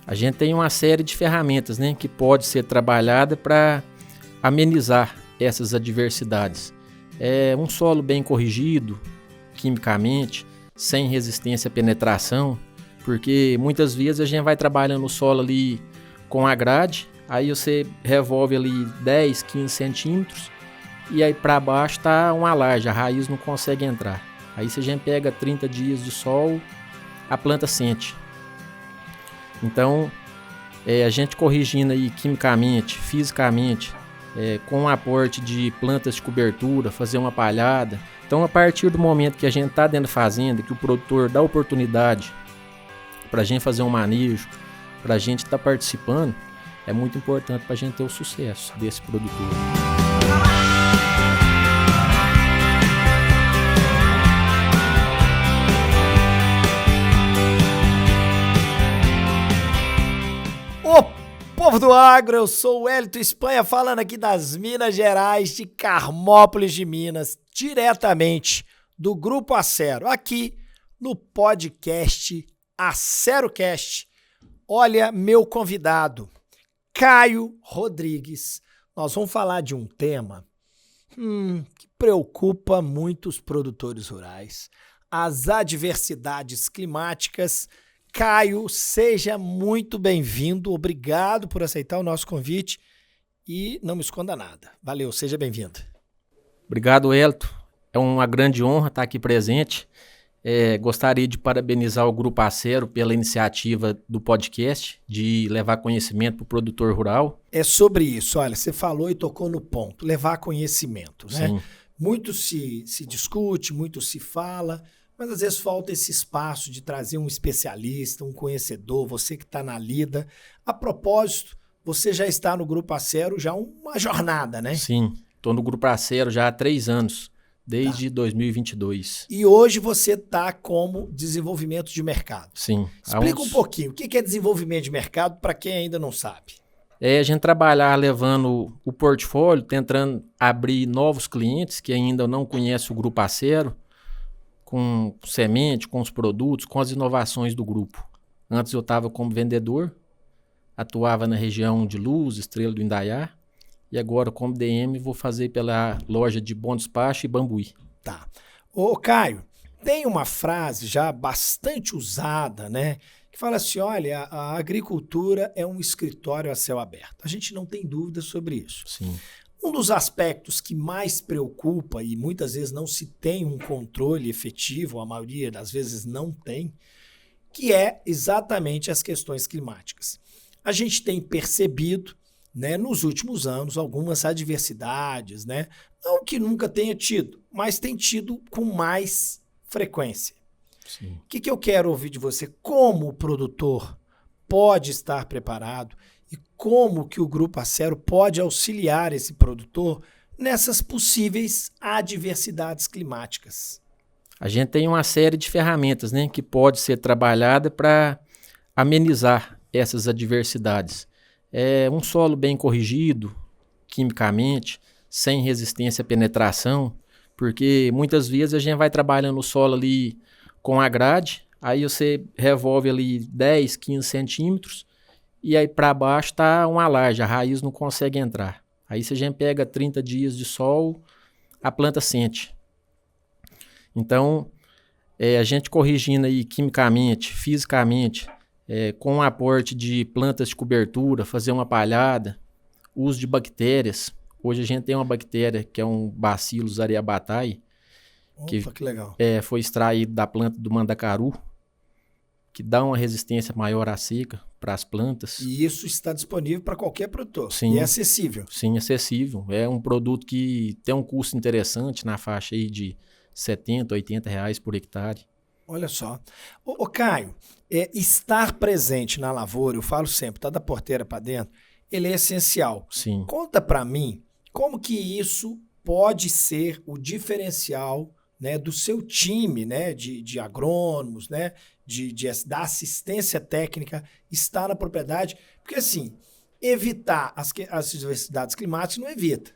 A gente tem uma série de ferramentas, né, que pode ser trabalhada para amenizar essas adversidades. Um solo bem corrigido, quimicamente, sem resistência à penetração, porque muitas vezes a gente vai trabalhando o solo ali com a grade, aí você revolve ali 10, 15 centímetros e aí para baixo está uma laje, a raiz não consegue entrar. Aí se a gente pega 30 dias de sol, a planta sente. Então, a gente corrigindo aí quimicamente, fisicamente, com o aporte de plantas de cobertura, fazer uma palhada. Então, a partir do momento que a gente está dentro da fazenda, que o produtor dá oportunidade para a gente fazer um manejo, para a gente estar participando, é muito importante para a gente ter o sucesso desse produtor. Povo do agro, eu sou o Hélito Espanha, falando aqui das Minas Gerais, de Carmópolis de Minas, diretamente do Grupo Acero, aqui no podcast AceroCast. Olha, meu convidado, Caio Rodrigues. Nós vamos falar de um tema que preocupa muitos produtores rurais, as adversidades climáticas. Caio, seja muito bem-vindo, obrigado por aceitar o nosso convite e não me esconda nada. Valeu, seja bem-vindo. Obrigado, Hélito. É uma grande honra estar aqui presente. Gostaria de parabenizar o Grupo Acero pela iniciativa do podcast, de levar conhecimento para o produtor rural. É sobre isso, olha, você falou e tocou no ponto, levar conhecimento, né? Sim. Muito se discute, muito se fala, mas às vezes falta esse espaço de trazer um especialista, um conhecedor, você que está na lida. A propósito, você já está no Grupo Acero, já uma jornada, né? Sim, estou no Grupo Acero já há 3 anos, desde 2022. E hoje você está como desenvolvimento de mercado. Sim. Explica um pouquinho, o que é desenvolvimento de mercado para quem ainda não sabe? A gente trabalhar levando o portfólio, tentando abrir novos clientes que ainda não conhecem o Grupo Acero, com semente, com os produtos, com as inovações do grupo. Antes eu estava como vendedor, atuava na região de Luz, Estrela do Indaiá, e agora como DM vou fazer pela loja de Bom Despacho e Bambuí. Tá. Ô Caio, tem uma frase já bastante usada, né, que fala assim, olha, a agricultura é um escritório a céu aberto. A gente não tem dúvida sobre isso. Sim. Um dos aspectos que mais preocupa e muitas vezes não se tem um controle efetivo, a maioria das vezes não tem, que é exatamente as questões climáticas. A gente tem percebido, né, nos últimos anos algumas adversidades, né, não que nunca tenha tido, mas tem tido com mais frequência. Sim. O que eu quero ouvir de você? Como o produtor pode estar preparado e como que o Grupo Acero pode auxiliar esse produtor nessas possíveis adversidades climáticas? A gente tem uma série de ferramentas, né, que pode ser trabalhada para amenizar essas adversidades. Um solo bem corrigido, quimicamente, sem resistência à penetração, porque muitas vezes a gente vai trabalhando o solo ali com a grade, aí você revolve ali 10, 15 centímetros, e aí para baixo está uma laje, a raiz não consegue entrar. Aí se a gente pega 30 dias de sol, a planta sente. Então, a gente corrigindo aí quimicamente, fisicamente, com o aporte de plantas de cobertura, fazer uma palhada, uso de bactérias. Hoje a gente tem uma bactéria que é um Bacillus aryabhatae, que legal. Foi extraído da planta do mandacaru, que dá uma resistência maior à seca para as plantas. E isso está disponível para qualquer produtor. Sim, e é acessível. Sim, acessível. É um produto que tem um custo interessante na faixa aí de R$70, R$80 por hectare. Olha só. Ô Caio, estar presente na lavoura, eu falo sempre, tá da porteira para dentro, ele é essencial. Sim. Conta para mim como que isso pode ser o diferencial, né, do seu time, né, de agrônomos, né, da assistência técnica, estar na propriedade, porque assim, evitar as adversidades climáticas não evita,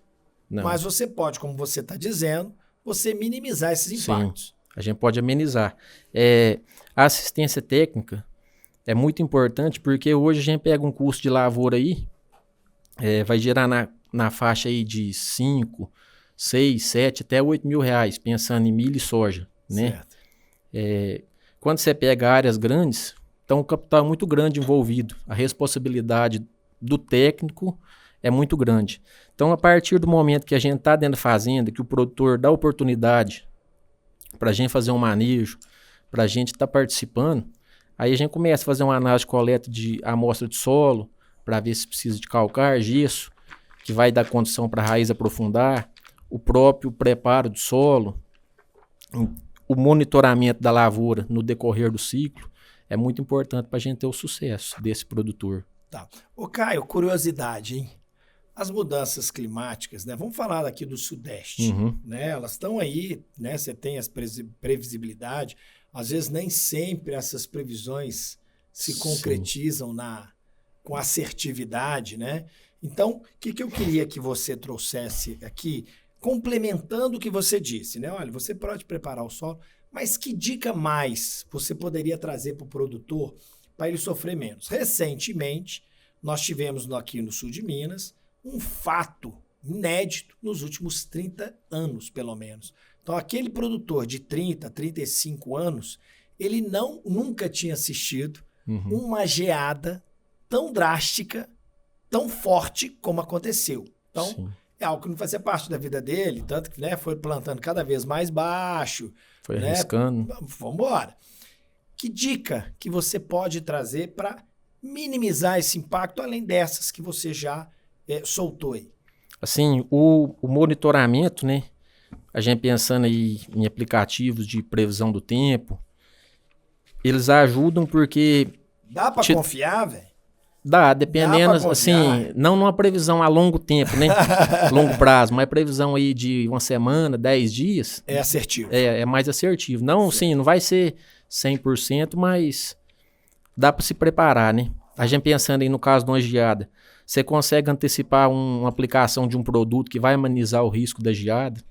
Não. Mas você pode, como você está dizendo, você minimizar esses impactos. Sim, a gente pode amenizar. A assistência técnica, é muito importante porque hoje a gente pega um custo de lavoura aí, vai gerar na faixa aí de 5, 6, 7 até 8 mil reais, pensando em milho e soja, né? Certo. Quando você pega áreas grandes, então o capital é muito grande envolvido, a responsabilidade do técnico é muito grande. Então, a partir do momento que a gente está dentro da fazenda, que o produtor dá oportunidade para a gente fazer um manejo, para a gente estar participando, aí a gente começa a fazer uma análise de coleta de amostra de solo, para ver se precisa de calcário, gesso, que vai dar condição para a raiz aprofundar, o próprio preparo do solo, o monitoramento da lavoura no decorrer do ciclo, é muito importante para a gente ter o sucesso desse produtor. Tá. Ô Caio, curiosidade, hein? As mudanças climáticas, né? Vamos falar aqui do Sudeste, né? Elas estão aí, né? Você tem as previsibilidade. Às vezes nem sempre essas previsões se concretizam com assertividade, né? Então, o que eu queria que você trouxesse aqui, complementando o que você disse, né? Olha, você pode preparar o solo, mas que dica mais você poderia trazer para o produtor para ele sofrer menos? Recentemente, nós tivemos aqui no sul de Minas um fato inédito nos últimos 30 anos, pelo menos. Então, aquele produtor de 30, 35 anos, ele nunca tinha assistido uma geada tão drástica, tão forte como aconteceu. Então, sim, é algo que não fazia parte da vida dele, tanto que, né, foi plantando cada vez mais baixo. Foi arriscando. Vamos embora. Que dica que você pode trazer para minimizar esse impacto, além dessas que você já soltou aí? Assim, o monitoramento, né? A gente pensando aí em aplicativos de previsão do tempo, eles ajudam porque... Dá para confiar, velho? Dá, dependendo, assim, não numa previsão a longo tempo, né? Longo prazo, mas previsão aí de uma semana, 10 dias. É assertivo. É mais assertivo. Não, sim, não vai ser 100%, mas dá para se preparar, né? A gente pensando aí no caso de uma geada, você consegue antecipar uma aplicação de um produto que vai amenizar o risco da geada,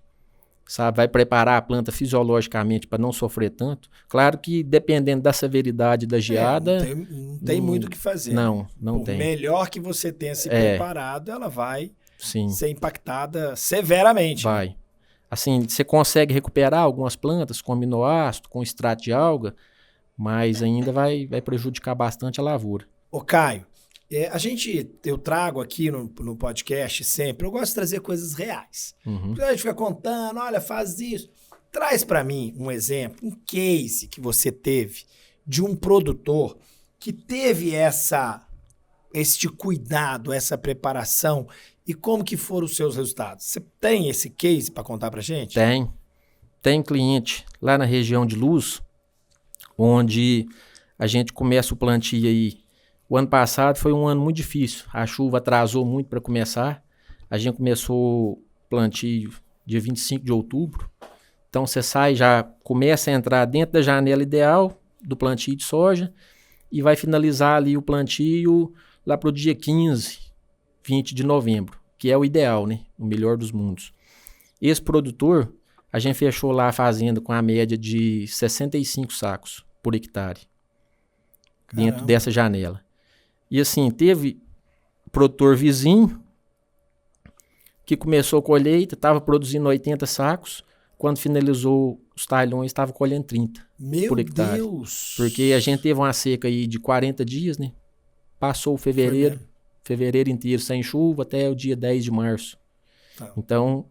sabe? Vai preparar a planta fisiologicamente para não sofrer tanto. Claro que dependendo da severidade da geada... Não tem muito o que fazer. Não Por tem. melhor que você tenha se preparado, ela vai ser impactada severamente. Vai. Né? Assim, você consegue recuperar algumas plantas com aminoácido, com extrato de alga, mas ainda vai prejudicar bastante a lavoura. Ô Caio, eu trago aqui no podcast sempre, eu gosto de trazer coisas reais. A gente fica contando, olha, faz isso. Traz para mim um exemplo, um case que você teve de um produtor que teve este cuidado, essa preparação e como que foram os seus resultados. Você tem esse case para contar pra gente? Tem cliente lá na região de Luz, onde a gente começa o plantio aí. O ano passado foi um ano muito difícil. A chuva atrasou muito para começar. A gente começou o plantio dia 25 de outubro. Então você já começa a entrar dentro da janela ideal do plantio de soja e vai finalizar ali o plantio lá para o dia 15, 20 de novembro, que é o ideal, né? O melhor dos mundos. Esse produtor, a gente fechou lá a fazenda com a média de 65 sacos por hectare. Caramba. Dentro dessa janela. E assim, teve produtor vizinho que começou a colheita, estava produzindo 80 sacos, quando finalizou os talhões estava colhendo 30 por hectare. Meu Deus! Porque a gente teve uma seca aí de 40 dias, né? Passou o fevereiro inteiro sem chuva até o dia 10 de março. Tá. Então,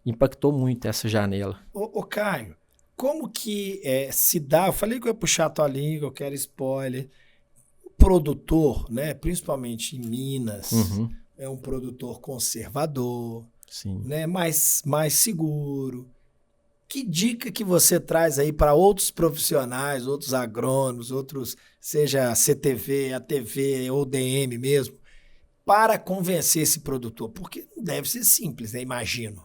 impactou muito essa janela. Ô Caio, como que se dá? Eu falei que eu ia puxar a tua língua, eu quero spoiler. Produtor, né, principalmente em Minas, é um produtor conservador, sim, né, mais seguro. Que dica que você traz aí para outros profissionais, outros agrônomos, outros, seja CTV, ATV ou DM mesmo, para convencer esse produtor? Porque não deve ser simples, né, imagino.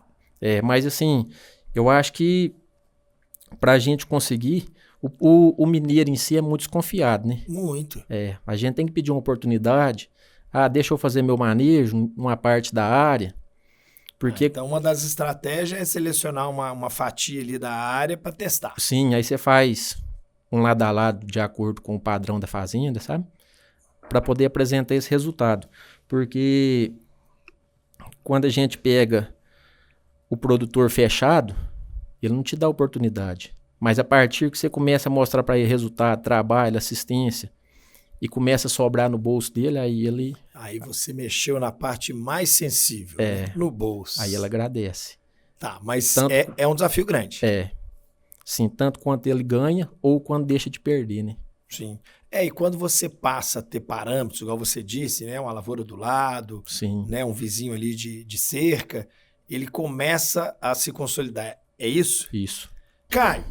Mas assim, eu acho que para a gente conseguir... O mineiro em si é muito desconfiado, né? Muito. A gente tem que pedir uma oportunidade. Deixa eu fazer meu manejo numa parte da área. Porque... Então, uma das estratégias é selecionar uma fatia ali da área para testar. Sim, aí você faz um lado a lado de acordo com o padrão da fazenda, sabe? Para poder apresentar esse resultado. Porque quando a gente pega o produtor fechado, ele não te dá oportunidade. Mas a partir que você começa a mostrar para ele resultado, trabalho, assistência, e começa a sobrar no bolso dele, aí ele... Aí você mexeu na parte mais sensível, né? No bolso. Aí ele agradece. Tá, mas Tanto, é um desafio grande. Sim, tanto quanto ele ganha ou quando deixa de perder, né? Sim. E quando você passa a ter parâmetros, igual você disse, né? Uma lavoura do lado, sim, né? Um vizinho ali de cerca, ele começa a se consolidar. É isso? Isso. Caio,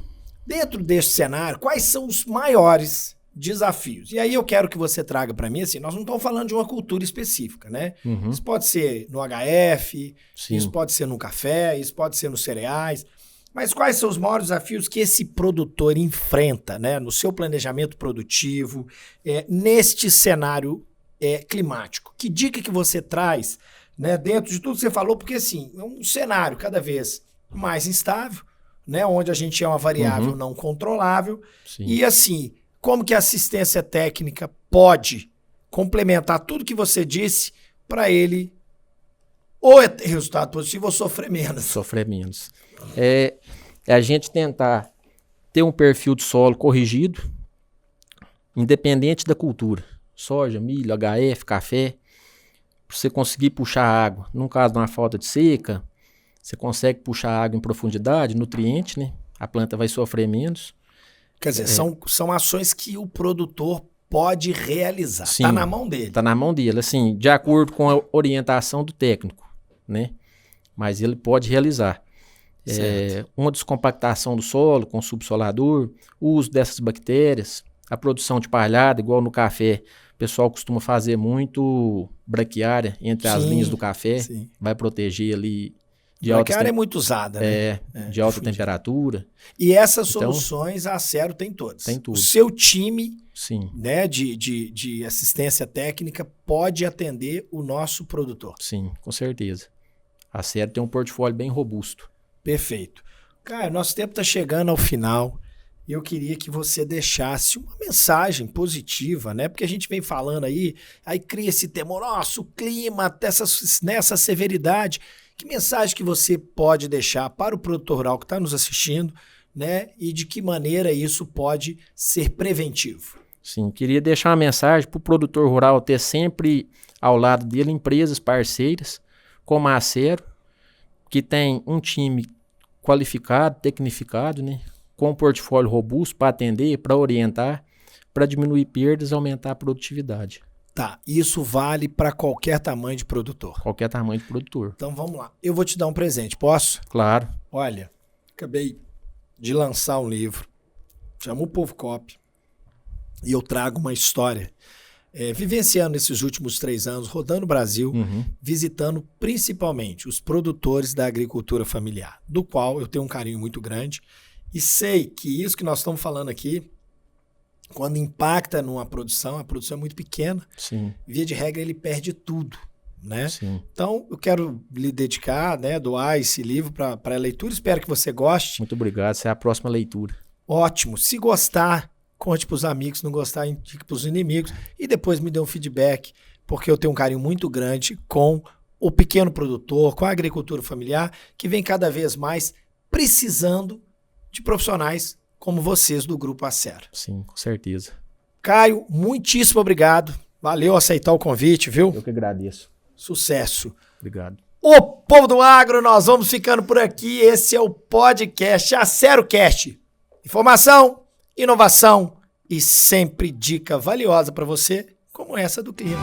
dentro deste cenário, quais são os maiores desafios? E aí eu quero que você traga para mim, assim, nós não estamos falando de uma cultura específica, né? Uhum. Isso pode ser no HF, Sim. Isso pode ser no café, isso pode ser nos cereais, mas quais são os maiores desafios que esse produtor enfrenta, né, no seu planejamento produtivo, neste cenário climático? Que dica que você traz, né, dentro de tudo que você falou? Porque, assim, é um cenário cada vez mais instável, né, onde a gente é uma variável não controlável. Sim. E, assim, como que a assistência técnica pode complementar tudo que você disse para ele ou ter resultado positivo ou sofrer menos? Sofrer menos. É a gente tentar ter um perfil de solo corrigido, independente da cultura. Soja, milho, HF, café, para você conseguir puxar água. No caso de uma falta de seca, você consegue puxar água em profundidade, nutriente, né? A planta vai sofrer menos. Quer dizer, são ações que o produtor pode realizar. Está na mão dele. Está na mão dele, assim, de acordo com a orientação do técnico, né? Mas ele pode realizar. Uma descompactação do solo com subsolador, o uso dessas bactérias, a produção de palhada, igual no café. O pessoal costuma fazer muito braquiária entre as linhas do café, vai proteger ali de alta braquiária é muito usada, né? De alta temperatura. E essas soluções a Acero tem todas. Tem tudo. O seu time, né, de assistência técnica pode atender o nosso produtor. Sim, com certeza. A Acero tem um portfólio bem robusto. Perfeito. Cara, nosso tempo está chegando ao final e eu queria que você deixasse uma mensagem positiva, né? Porque a gente vem falando aí cria esse temor, nossa, o clima, nessa severidade. Que mensagem que você pode deixar para o produtor rural que está nos assistindo, né? E de que maneira isso pode ser preventivo? Sim, queria deixar uma mensagem para o produtor rural ter sempre ao lado dele empresas parceiras como a Acero, que tem um time qualificado, tecnificado, né, com um portfólio robusto para atender, para orientar, para diminuir perdas e aumentar a produtividade. Tá, isso vale para qualquer tamanho de produtor. Qualquer tamanho de produtor. Então vamos lá, eu vou te dar um presente, posso? Claro. Olha, acabei de lançar um livro, chama O Povo Cop, e eu trago uma história vivenciando esses últimos 3 anos, rodando o Brasil, visitando principalmente os produtores da agricultura familiar, do qual eu tenho um carinho muito grande e sei que isso que nós estamos falando aqui, quando impacta numa produção, a produção é muito pequena, via de regra ele perde tudo, né? Então eu quero lhe dedicar, né, doar esse livro para a leitura, espero que você goste. Muito obrigado, essa é a próxima leitura. Ótimo, se gostar, conte para os amigos, se não gostar, indique para os inimigos e depois me dê um feedback, porque eu tenho um carinho muito grande com o pequeno produtor, com a agricultura familiar, que vem cada vez mais precisando de profissionais como vocês do Grupo Acero. Sim, com certeza. Caio, muitíssimo obrigado. Valeu aceitar o convite, viu? Eu que agradeço. Sucesso. Obrigado. Ô, povo do agro, nós vamos ficando por aqui. Esse é o podcast AceroCast. Informação, inovação e sempre dica valiosa para você, como essa do clima.